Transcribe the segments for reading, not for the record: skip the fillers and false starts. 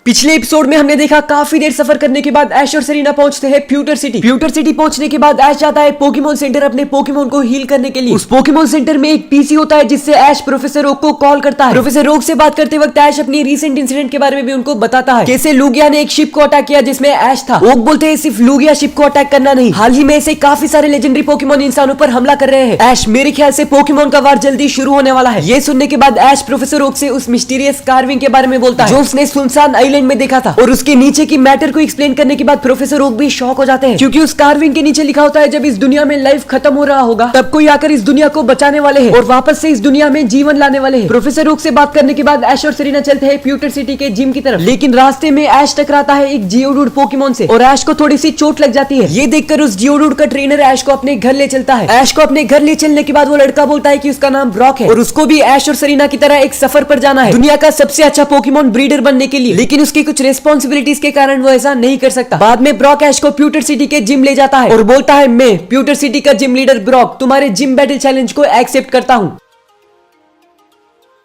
पिछले एपिसोड में हमने देखा काफी देर सफर करने के बाद ऐश और सेरेना पहुंचते हैं प्यूटर सिटी। प्यूटर सिटी पहुंचने के बाद ऐश जाता है पोकेमोन सेंटर अपने पोकेमोन को हील करने के लिए। उस पोकेमोन सेंटर में एक पीसी होता है जिससे ऐश प्रोफेसर ओक को कॉल करता है। प्रोफेसर ओक से बात करते वक्त ऐश अपनी रीसेंट इंसिडेंट के बारे में भी उनको बताता है, कैसे लूगिया ने एक शिप को अटैक किया जिसमें ऐश था। ओक बोलते हैं सिर्फ लूगिया शिप को अटैक करना नहीं, हाल ही में ऐसे काफी सारे लेजेंडरी पोकेमोन इंसानों पर हमला कर रहे हैं। ऐश मेरे ख्याल से पोकेमोन का वार जल्दी शुरू होने वाला है। ये सुनने के बाद ऐश प्रोफेसर ओक से उस मिस्टीरियस कार्विंग के बारे में बोलता है जो उसने सुनसान आइलैंड में देखा था, और उसके नीचे की मैटर को एक्सप्लेन करने के बाद प्रोफेसर ओक भी शॉक हो जाते हैं, क्योंकि उस कार्विंग के नीचे लिखा होता है जब इस दुनिया में लाइफ खत्म हो रहा होगा तब कोई आकर इस दुनिया को बचाने वाले हैं और वापस से इस दुनिया में जीवन लाने वाले हैं। प्रोफेसर ओक से बात करने के बाद ऐश और सेरेना चलते हैं प्यूटर सिटी के जिम की तरफ, लेकिन रास्ते में ऐश टकराता है एक जियोडूड पोकेमोन से और ऐश को थोड़ी सी चोट लग जाती है। ये देखकर उस जियोडूड का ट्रेनर ऐश को अपने घर ले चलता है। ऐश को अपने घर ले चलने के बाद वो लड़का बोलता है कि उसका नाम ब्रॉक है और उसको भी ऐश और सेरेना की तरह एक सफर पर जाना है दुनिया का सबसे अच्छा पोकेमोन ब्रीडर बनने के लिए, लेकिन उसकी कुछ रिस्पॉन्सिबिलिटीज के कारण वो ऐसा नहीं कर सकता। बाद में ब्रॉक ऐश को प्यूटर सिटी के जिम ले जाता है और बोलता है मैं प्यूटर सिटी का जिम लीडर ब्रॉक तुम्हारे जिम बैटल चैलेंज को एक्सेप्ट करता हूँ।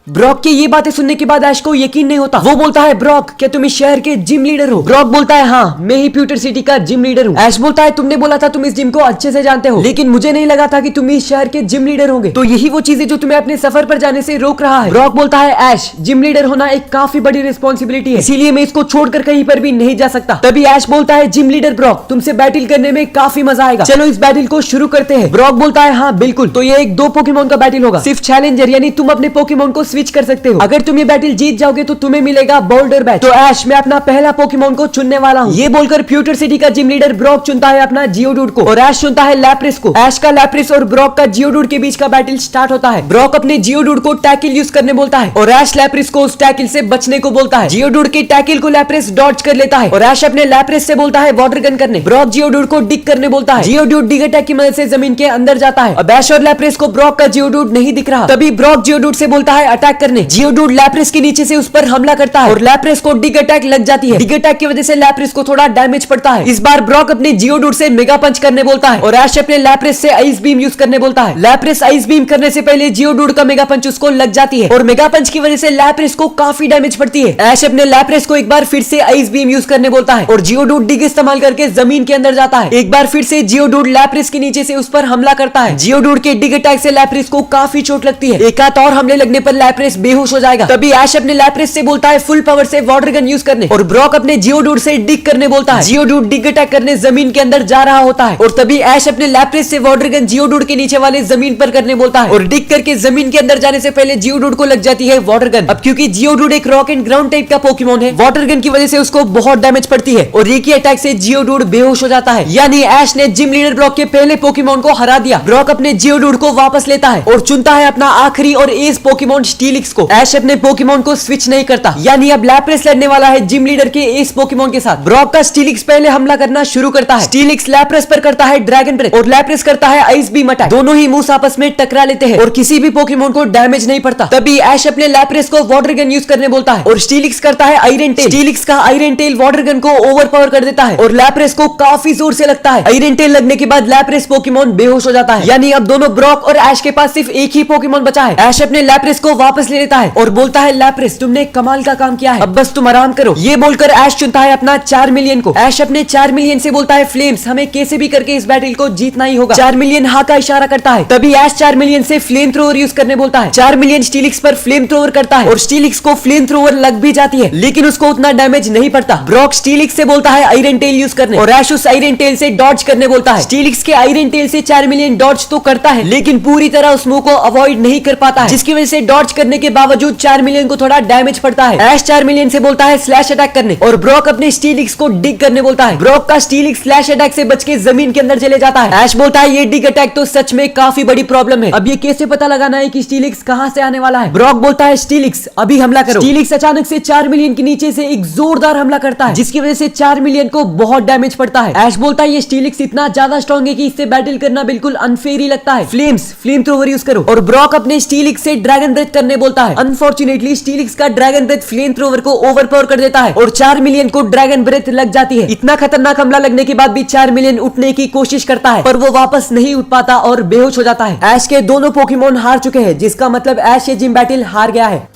ब्रॉक की ये बातें सुनने के बाद ऐश को यकीन नहीं होता। वो बोलता है ब्रॉक क्या तुम इस शहर के जिम लीडर हो? ब्रॉक बोलता है हाँ मैं ही प्यूटर सिटी का जिम लीडर हूँ। ऐश बोलता है तुमने बोला था तुम इस जिम को अच्छे से जानते हो, लेकिन मुझे नहीं लगा था कि तुम इस शहर के जिम लीडर होंगे, तो यही वो चीजें जो तुम्हें अपने सफर पर जाने से रोक रहा है। ब्रॉक बोलता है ऐश जिम लीडर होना एक काफी बड़ी रिस्पॉन्सिबिलिटी है, इसीलिए मैं इसको छोड़कर कहीं पर भी नहीं जा सकता। तभी ऐश बोलता है जिम लीडर ब्रॉक तुमसे बैटल करने में काफी मजा आएगा, चलो इस बैटल को शुरू करते हैं। ब्रॉक बोलता है हाँ बिल्कुल, तो ये एक 2 पोकेमोन का बैटल होगा, सिर्फ चैलेंजर यानी तुम अपने पोकेमोन को स्विच कर सकते हो। अगर तुम ये बैटल जीत जाओगे तो तुम्हें मिलेगा बोल्डर बैच। तो ऐश मैं अपना पहला पोकेमोन को चुनने वाला हूँ। ये बोलकर प्यूटर सिटी का जिम लीडर ब्रॉक चुनता है अपना जियोडूड को और ऐश चुनता है लैप्रिस को। ऐश का लैप्रिस और ब्रॉक का जियोडूड के बीच का बैटल स्टार्ट होता है। ब्रॉक अपने जियोडूड को टैकल यूज करने बोलता है और ऐश लैप्रिस को उस टैकल से बचने को बोलता है। जियोडूड के टैकल को लैप्रिस डॉज कर लेता है और ऐश अपने लैप्रिस से बोलता है वाटर गन करने। ब्रॉक जियोडूड को डिग करने बोलता है। जियोडूड डिग अटैक की मदद से जमीन के अंदर जाता है। अब ऐश और लैप्रिस को ब्रॉक का जियोडूड नहीं दिख रहा, तभी ब्रॉक जियोडूड से बोलता है अटैक करने। जियोडूड लैप्रिस के नीचे से उस पर हमला करता है और लैप्रिस को डिग अटैक लग जाती है। डिग अटैक की वजह से लैप्रिस को थोड़ा डैमेज पड़ता है। इस बार ब्रॉक अपने जियोडूड से मेगा पंच करने बोलता है और ऐश अपने लैप्रिस से आइस बीम यूज करने बोलता है। लैप्रिस आइस बीम करने से पहले जियोडूड का मेगा पंच उसको लग जाती है और मेगा पंच की वजह से लैप्रिस को काफी डैमेज पड़ती है। ऐश अपने लैप्रिस को एक बार फिर से आइस बीम यूज करने बोलता है और जियोडूड डिग इस्तेमाल करके जमीन के अंदर जाता है। एक बार फिर से जियोडूड लैप्रिस के नीचे से उस पर हमला करता है। जियोडूड के डिग अटैक से लैप्रिस को काफी चोट लगती है। एक हाथ और हमले लगने पर लैप्रिस बेहोश हो जाएगा। तभी ऐश अपने लैप्रिस से बोलता है फुल पावर से वाटर गन यूज करने और ब्रॉक अपने जियोडूड से डिग करने बोलता है। जियोडूड डिग अटैक करने जमीन के अंदर जा रहा होता है और तभी ऐश अपने लैप्रिस से वाटर गन जियोडूड के नीचे वाले जमीन पर करने बोलता है और डिग करके जमीन के अंदर जाने से पहले जियोडूड को लग जाती है वाटर गन। अब क्योंकि जियोडूड एक रॉक एंड ग्राउंड टाइप का पोकेमोन है, वाटर गन की वजह से उसको बहुत डैमेज पड़ती है और एक ही अटैक से जियोडूड बेहोश हो जाता है। यानी ऐश ने जिम लीडर ब्रॉक के पहले पोकेमोन को हरा दिया। ब्रॉक अपने जियोडूड को वापस लेता है और चुनता है अपना आखिरी और एज पोकेमोन स्टीलिक्स को। ऐश अपने पोकेमोन को स्विच नहीं करता, यानी अब लैप्रिस लड़ने वाला है जिम लीडर के एस पोकेमोन के साथ। ब्रॉक का स्टीलिक्स पहले हमला करना शुरू करता है। स्टीलिक्स लैप्रिस पर करता है ड्रैगन ब्रेथ और लैप्रिस करता है आइस बीम अटैक। दोनों ही मूव्स आपस में टकरा लेते हैं और किसी भी पोकेमोन को डैमेज नहीं पड़ता। तभी ऐश अपने लैप्रिस को वाटर गन यूज करने बोलता है और स्टीलिक्स करता है आयरन टेल। स्टीलिक्स का आयरन टेल वाटर गन को ओवरपावर कर देता है और लैप्रिस को काफी जोर से लगता है। आयरन टेल लगने के बाद लैप्रिस पोकेमोन बेहोश हो जाता है। यानी अब दोनों ब्रॉक और ऐश के पास सिर्फ एक ही पोकेमोन बचा है। ऐश अपने लैप्रिस को वापस ले लेता है और बोलता है लैप्रिस तुमने कमाल का काम किया है, अब बस तुम आराम करो। ये बोलकर ऐश चुनता है अपना 4 मिलियन को। ऐश अपने 4 मिलियन से बोलता है फ्लेम्स हमें कैसे भी करके इस बैटल को जीतना ही होगा। 4 मिलियन हाँ का इशारा करता है। तभी ऐश 4 मिलियन से फ्लेम थ्रोवर यूज करने बोलता है। 4 मिलियन स्टीलिक्स पर फ्लेम थ्रोवर करता है और स्टीलिक्स को फ्लेम थ्रोवर लग भी जाती है, लेकिन उसको उतना डैमेज नहीं पड़ता। ब्रॉक स्टीलिक्स से बोलता है आयरन टेल यूज करने और ऐश उस आयरन टेल से डॉज करने बोलता है। स्टीलिक्स के आयरन टेल से 4 मिलियन डॉज तो करता है, लेकिन पूरी तरह उस मूव को अवॉइड नहीं कर पाता है, जिसकी वजह से डॉज करने के बावजूद 4 मिलियन को थोड़ा डैमेज पड़ता है। ऐश 4 मिलियन से बोलता है स्लैश अटैक करने और ब्रॉक अपने स्टीलिक्स को डिग करने बोलता है। ब्रॉक का स्टीलिक्स स्लैश अटैक से बच के जमीन के अंदर चले जाता है। ऐश बोलता है ये डिग अटैक तो सच में काफी बड़ी प्रॉब्लम है, अब ये कैसे पता लगाना है कि स्टीलिक्स कहां से आने वाला है। ब्रॉक बोलता है स्टीलिक्स अभी हमला करो। स्टीलिक्स अचानक से 4 मिलियन के नीचे से एक जोरदार हमला करता है, जिसकी वजह से 4 मिलियन को बहुत डैमेज पड़ता है। ऐश बोलता है ये स्टीलिक्स इतना ज्यादा स्ट्रॉन्ग है कि इससे बैटल करना बिल्कुल अनफेयर ही लगता है। फ्लेम थ्रोवर यूज करो और ब्रॉक अपने स्टीलिक्स से ड्रैगन ब्रेथ करने बोलता है। अनफॉर्चुनेटली स्टीलिक्स का ड्रैगन ब्रेथ फ्लेम थ्रोवर को ओवरपावर कर देता है और 4 मिलियन को ड्रैगन ब्रेथ लग जाती है। इतना खतरनाक हमला लगने के बाद भी 4 मिलियन उठने की कोशिश करता है, पर वो वापस नहीं उठ पाता और बेहोश हो जाता है। ऐश के दोनों पोकेमोन हार चुके हैं, जिसका मतलब ऐश ये जिम बैटल हार गया है।